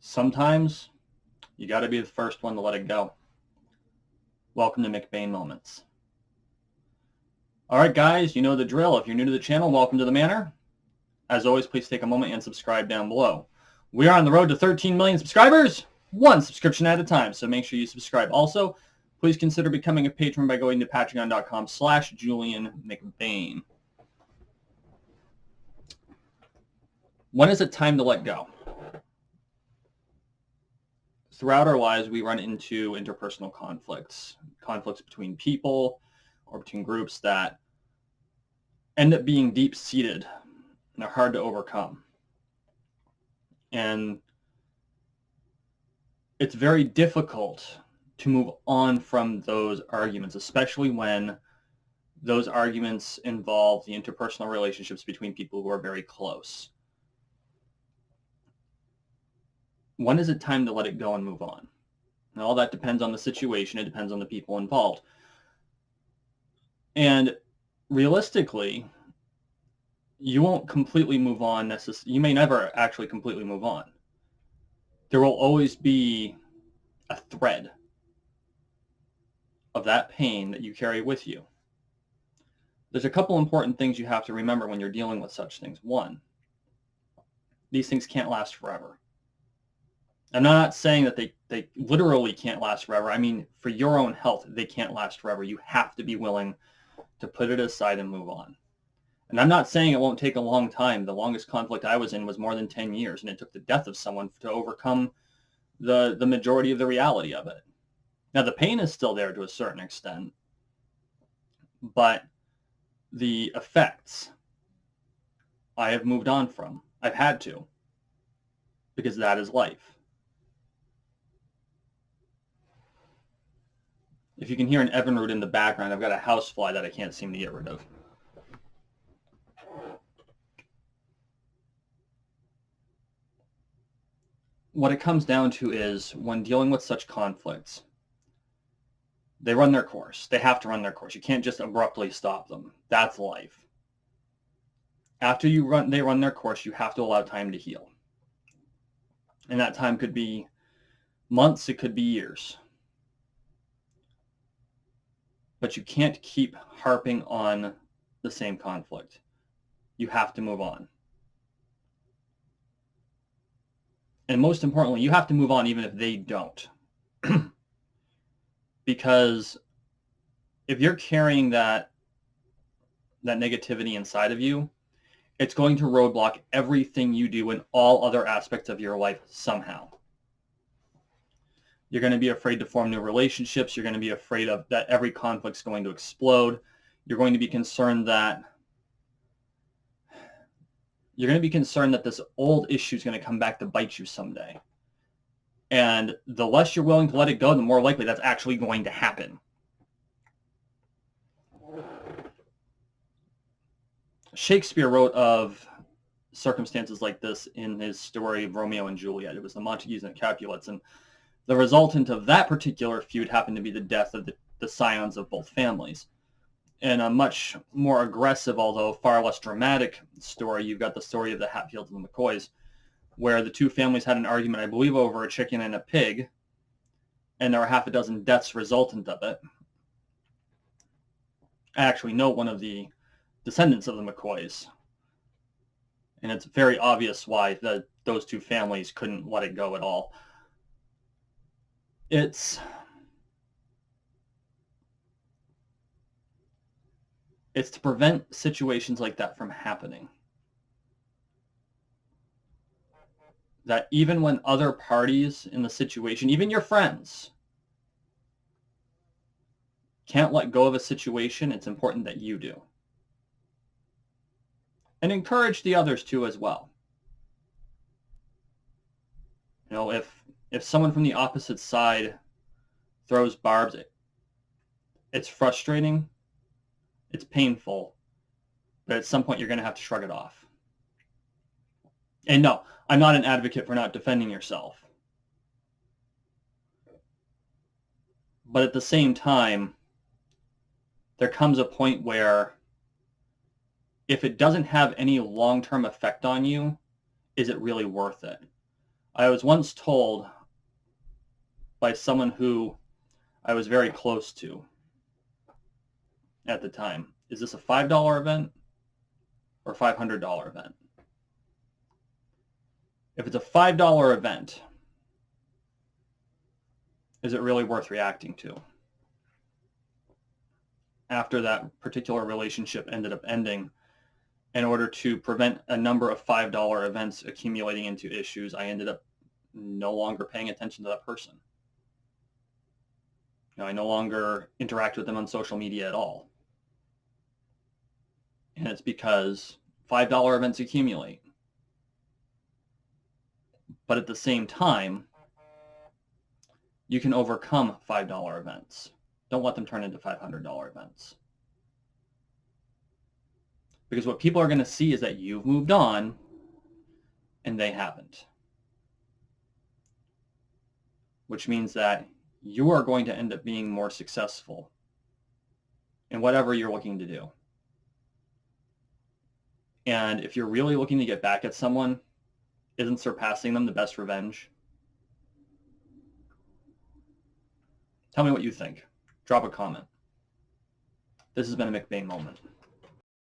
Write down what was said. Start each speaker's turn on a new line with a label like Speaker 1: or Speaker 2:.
Speaker 1: Sometimes you got to be the first one to let it go. Welcome to McBain Moments. All right, guys, you know the drill. If you're new to the channel, welcome to the manor. As always, please take a moment and subscribe down below. We are on the road to 13 million subscribers, one subscription at a time, so make sure you subscribe. Also, please consider becoming a patron by going to patreon.com/JulianMcBain. When is it time to let go? Throughout our lives, we run into interpersonal conflicts between people or between groups that end up being deep-seated and are hard to overcome. And it's very difficult to move on from those arguments, especially when those arguments involve the interpersonal relationships between people who are very close. When is it time to let it go and move on? And all that depends on the situation. It depends on the people involved. And realistically, you won't completely move on necessarily. You may never actually completely move on. There will always be a thread of that pain that you carry with you. There's a couple important things you have to remember when you're dealing with such things. One, these things can't last forever. I'm not saying that they literally can't last forever. I mean, for your own health, they can't last forever. You have to be willing to put it aside and move on. And I'm not saying it won't take a long time. The longest conflict I was in was more than 10 years, and it took the death of someone to overcome the majority of the reality of it. Now, the pain is still there to a certain extent, but the effects I have moved on from. I've had to, because that is life. If you can hear an Evinrude in the background, I've got a housefly that I can't seem to get rid of. What it comes down to is when dealing with such conflicts, they run their course. They have to run their course. You can't just abruptly stop them. That's life. After they run their course, you have to allow time to heal. And that time could be months, it could be years. But you can't keep harping on the same conflict. You have to move on. And most importantly, you have to move on even if they don't. Because if you're carrying that negativity inside of you, it's going to roadblock everything you do in all other aspects of your life somehow. You're going to be afraid to form new relationships. You're going to be afraid of that every conflict's going to explode. You're going to be concerned that this old issue is going to come back to bite you someday. And the less you're willing to let it go, the more likely that's actually going to happen. Shakespeare wrote of circumstances like this in his story of Romeo and Juliet. It was the Montagues and Capulets, and the resultant of that particular feud happened to be the death of the scions of both families. In a much more aggressive, although far less dramatic story, you've got the story of the Hatfields and the McCoys, where the two families had an argument, I believe, over a chicken and a pig, and there were half a dozen deaths resultant of it. I actually know one of the descendants of the McCoys, and it's very obvious why those two families couldn't let it go at all. It's to prevent situations like that from happening. That even when other parties in the situation, even your friends, can't let go of a situation, it's important that you do. And encourage the others to as well. You know, if someone from the opposite side throws barbs, it's frustrating, it's painful, but at some point you're going to have to shrug it off. And no, I'm not an advocate for not defending yourself. But at the same time, there comes a point where if it doesn't have any long-term effect on you, is it really worth it? I was once told by someone who I was very close to at the time, is this a $5 event or a $500 event? If it's a $5 event, is it really worth reacting to? After that particular relationship ended up ending, in order to prevent a number of $5 events accumulating into issues, I ended up no longer paying attention to that person. I no longer interact with them on social media at all. And it's because $5 events accumulate. But at the same time, you can overcome $5 events. Don't let them turn into $500 events. Because what people are going to see is that you've moved on and they haven't. Which means that you are going to end up being more successful in whatever you're looking to do. And if you're really looking to get back at someone, isn't surpassing them the best revenge? Tell me what you think. Drop a comment. This has been a McBain moment.